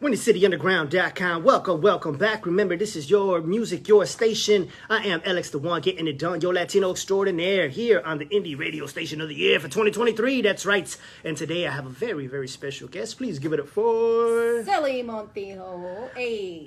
WindyCityUnderground.com. Welcome back. Remember, this is your music, your station. I am Alex the One, getting it done, your Latino extraordinaire, here on the Indie Radio Station of the Year for 2023. That's right. And today I have a very, very special guest. Please give it up for... Selene Montjio. Hey.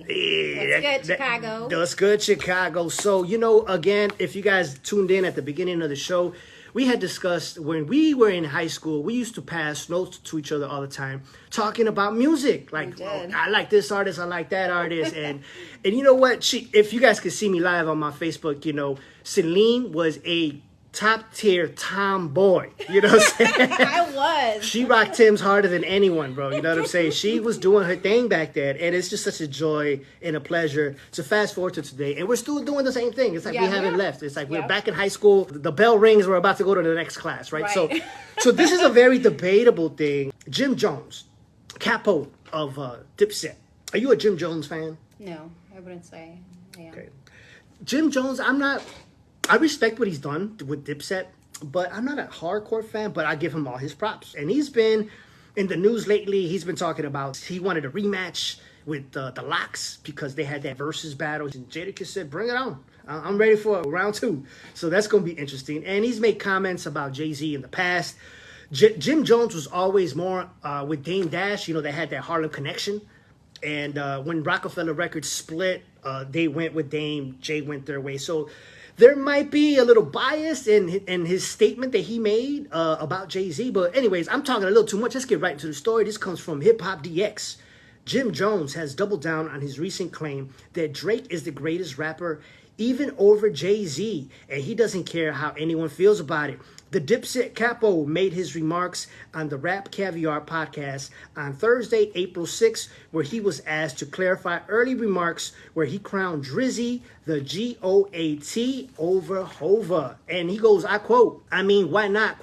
What's good, Chicago? What's good, Chicago? So, again, if you guys tuned in at the beginning of the show, we had discussed when we were in high school, we used to pass notes to each other all the time, talking about music. Like, I like this artist, I like that artist. And you know what? If you guys could see me live on my Facebook, Selene was a top tier tomboy. You know what I'm saying? I was. She rocked Tim's harder than anyone, bro. You know what I'm saying? She was doing her thing back then. And it's just such a joy and a pleasure to fast forward to today. And we're still doing the same thing. It's like we haven't left. It's like we're back in high school. The bell rings. We're about to go to the next class, right? So this is a very debatable thing. Jim Jones, capo of Dipset. Are you a Jim Jones fan? No, I wouldn't say I am. Okay. Jim Jones, I respect what he's done with Dipset, but I'm not a hardcore fan, but I give him all his props. And he's been in the news lately. He's been talking about he wanted a rematch with the Locks because they had that versus battle. And Jadakiss said, bring it on. I'm ready for round two. So that's going to be interesting. And he's made comments about Jay-Z in the past. Jim Jones was always more with Dame Dash. They had that Harlem connection. And when Rockefeller Records split, they went with Dame. Jay went their way. So there might be a little bias in his statement that he made about Jay-Z. But anyways, I'm talking a little too much. Let's get right into the story. This comes from Hip Hop DX. Jim Jones has doubled down on his recent claim that Drake is the greatest rapper, even over Jay-Z. And he doesn't care how anyone feels about it. The Dipset capo made his remarks on the Rap Caviar podcast on Thursday, April 6th, where he was asked to clarify early remarks where he crowned Drizzy the GOAT over Hova. And he goes, I quote, I mean, why not? ?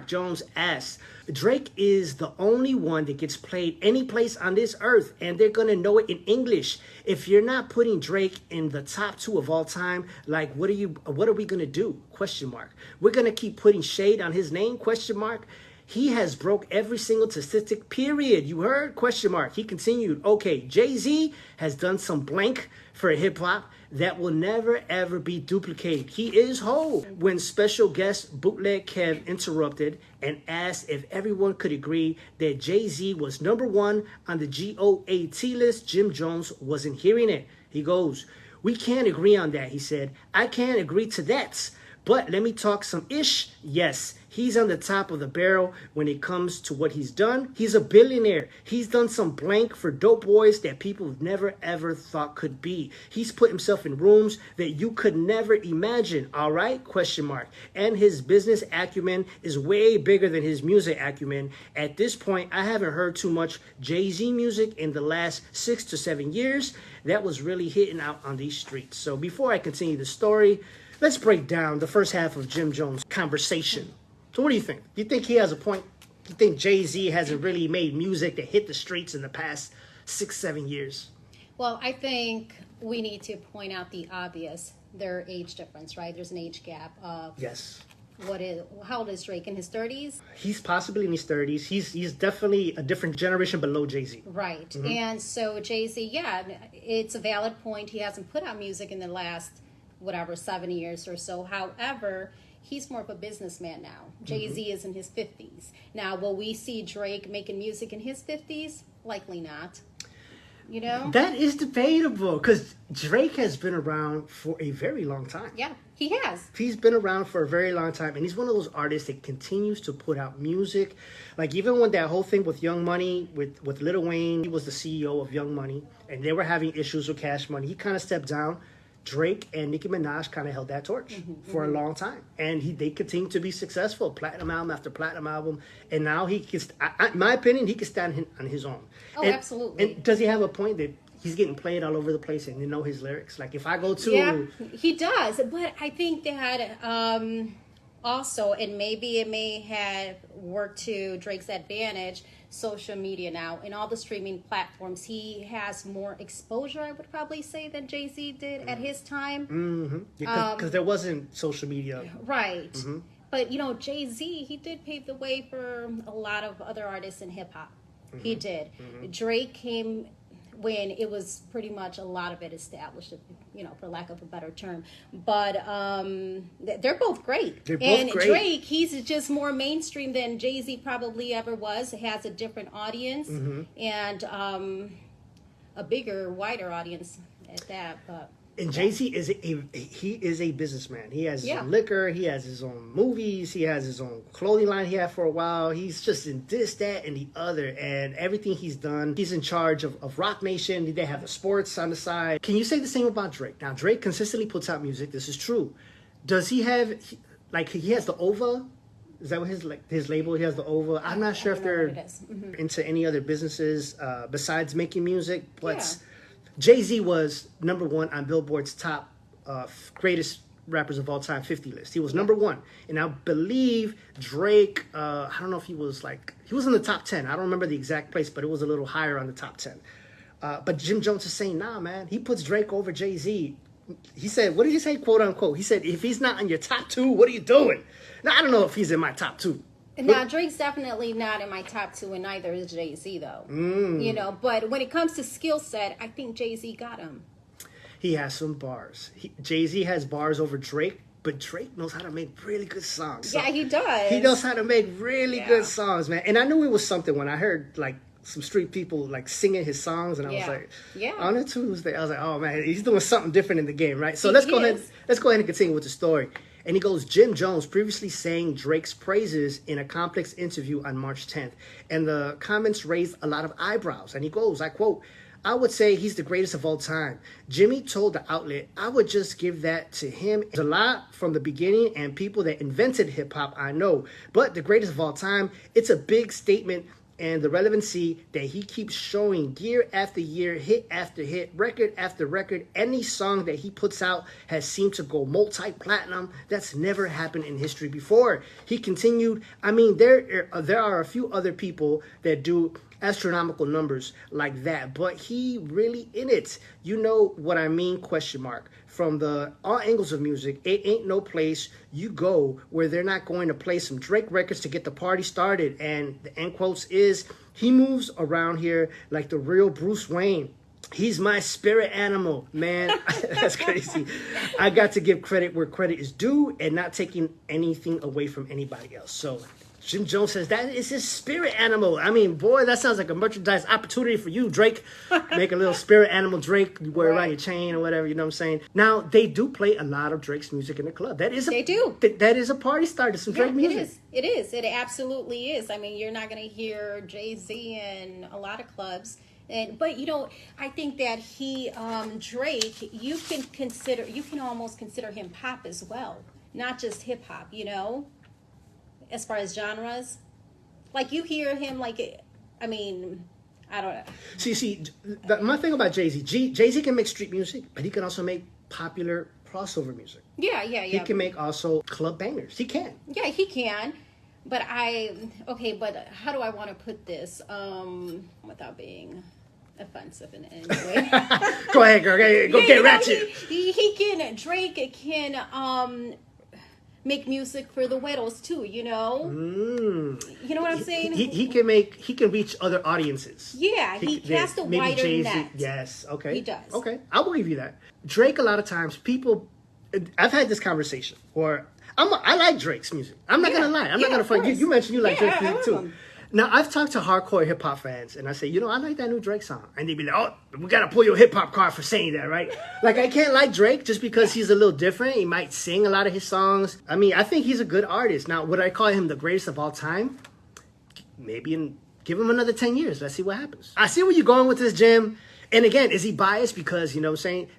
Jones asks. Drake is the only one that gets played any place on this earth, and they're going to know it in English. If you're not putting Drake in the top 2 of all time, like, what are we going to do? ? We're going to keep putting shade on his name? ? He has broke every single statistic, period. You heard? ? He continued, okay, Jay-Z has done some blank for hip hop that will never ever be duplicated. He is whole. When special guest Bootleg Kev interrupted and asked if everyone could agree that Jay-Z was number 1 on the GOAT list, Jim Jones wasn't hearing it. He goes, we can't agree on that, he said. I can't agree to that. But let me talk some ish. Yes, he's on the top of the barrel when it comes to what he's done. He's a billionaire. He's done some blank for dope boys that people never ever thought could be. He's put himself in rooms that you could never imagine. All right? ? And his business acumen is way bigger than his music acumen. At this point, I haven't heard too much Jay-Z music in the last 6 to 7 years. That was really hitting out on these streets. So before I continue the story, let's break down the first half of Jim Jones' conversation. So what do you think? Do you think he has a point? Do you think Jay-Z hasn't really made music that hit the streets in the past 6-7 years? Well, I think we need to point out the obvious. Their age difference, right? There's an age gap of... Yes. How old is Drake? In his 30s? He's possibly in his 30s. He's definitely a different generation below Jay-Z. Right. Mm-hmm. And so Jay-Z, it's a valid point. He hasn't put out music in the last... 7 years or so. However, he's more of a businessman now. Jay-Z is in his 50s. Now, will we see Drake making music in his 50s? Likely not. That is debatable because Drake has been around for a very long time. Yeah, he has. He's been around for a very long time, and he's one of those artists that continues to put out music. Like, even when that whole thing with Young Money, with Lil Wayne, he was the CEO of Young Money, and they were having issues with Cash Money. He kind of stepped down. Drake and Nicki Minaj kind of held that torch for a long time. And they continue to be successful, platinum album after platinum album. And now he can, in my opinion, he can stand on his own. Oh, absolutely. And does he have a point that he's getting played all over the place and you know his lyrics? Like if I go to... Yeah, he does. But I think that also, and maybe it may have worked to Drake's advantage, social media now and all the streaming platforms, he has more exposure, I would probably say, than Jay-Z did at his time. Because there wasn't social media. Right. But, Jay-Z, he did pave the way for a lot of other artists in hip-hop. He did. Drake came when it was pretty much a lot of it established, for lack of a better term. But they're both great. They're both and great. Drake, he's just more mainstream than Jay-Z probably ever was. Has a different audience and a bigger, wider audience at that. But and Jay-Z is a businessman. He has his own liquor. He has his own movies. He has his own clothing line he had for a while. He's just in this, that, and the other. And everything he's done, he's in charge of Rock Nation. They have the sports on the side. Can you say the same about Drake? Now, Drake consistently puts out music. This is true. Does he have, he has the OVA? Is that what his label? He has the OVA. I'm not sure if they're into any other businesses besides making music. But Jay-Z was number one on Billboard's top greatest rappers of all time 50 list. He was number one. And I believe Drake, I don't know if he was in the top 10. I don't remember the exact place, but it was a little higher on the top 10. But Jim Jones is saying, nah, man, he puts Drake over Jay-Z. He said, what did he say, quote unquote? He said, if he's not in your top two, what are you doing? Now, I don't know if he's in my top two. Now, Drake's definitely not in my top two, and neither is Jay-Z, though. But when it comes to skill set, I think Jay-Z got him. He has some bars. Jay-Z has bars over Drake, but Drake knows how to make really good songs. So he does. He knows how to make really good songs, man. And I knew it was something when I heard, some street people, singing his songs, and I was like, on a Tuesday, I was like, oh, man, he's doing something different in the game, right? So let's go ahead and continue with the story. And he goes, Jim Jones previously sang Drake's praises in a Complex interview on March 10th. And the comments raised a lot of eyebrows. And he goes, I quote, I would say he's the greatest of all time. Jimmy told the outlet, I would just give that to him. There's a lot from the beginning and people that invented hip hop, I know. But the greatest of all time, it's a big statement. And the relevancy that he keeps showing year after year, hit after hit, record after record, any song that he puts out has seemed to go multi-platinum. That's never happened in history before. He continued, I mean, there are a few other people that do astronomical numbers like that, but he really in it. You know what I mean? Question mark. From all angles of music, it ain't no place you go where they're not going to play some Drake records to get the party started. And the end quotes is, he moves around here like the real Bruce Wayne. He's my spirit animal, man. That's crazy. I got to give credit where credit is due and not taking anything away from anybody else. So Jim Jones says that is his spirit animal. I mean, boy, that sounds like a merchandise opportunity for you, Drake. Make a little spirit animal Drake, you wear around your chain or whatever, you know what I'm saying? Now, they do play a lot of Drake's music in the club. They do. That is a party starter, some Drake music. It is. It absolutely is. I mean, you're not going to hear Jay-Z in a lot of clubs. But I think that Drake, you can almost consider him pop as well, not just hip hop, as far as genres. You hear him I don't know. See, my thing about Jay-Z, Jay-Z can make street music, but he can also make popular crossover music. Yeah. He can make also club bangers. He can. Yeah, he can. But but how do I want to put this without being offensive in any way? Go ahead, girl. Go get ratchet. Drake can make music for the widows too, You know what I'm saying? He can reach other audiences. Yeah, he casts a wider Jay-Z, net. yes, okay. He does. Okay, I will give you that. Drake, a lot of times, I've had this conversation, or I like Drake's music. I'm not gonna lie. I'm not gonna front. You mentioned you like Drake's music too. Now, I've talked to hardcore hip-hop fans, and I say, I like that new Drake song. And they be like, oh, we got to pull your hip-hop card for saying that, right? I can't like Drake just because he's a little different. He might sing a lot of his songs. I mean, I think he's a good artist. Now, would I call him the greatest of all time? Maybe give him another 10 years. Let's see what happens. I see where you're going with this, Jim. And again, is he biased because,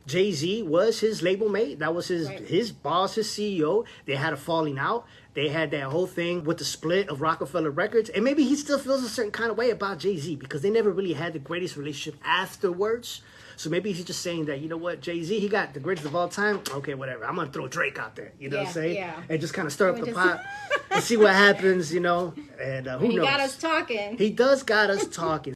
Jay-Z was his label mate. That was his boss, his CEO. They had a falling out. They had that whole thing with the split of Rockefeller Records. And maybe he still feels a certain kind of way about Jay-Z because they never really had the greatest relationship afterwards. So maybe he's just saying that, Jay-Z, he got the greatest of all time. Okay, whatever. I'm going to throw Drake out there. You know what I'm saying? Yeah. And just kind of stir up the pot and see what happens, And who knows? He got us talking. He does got us talking.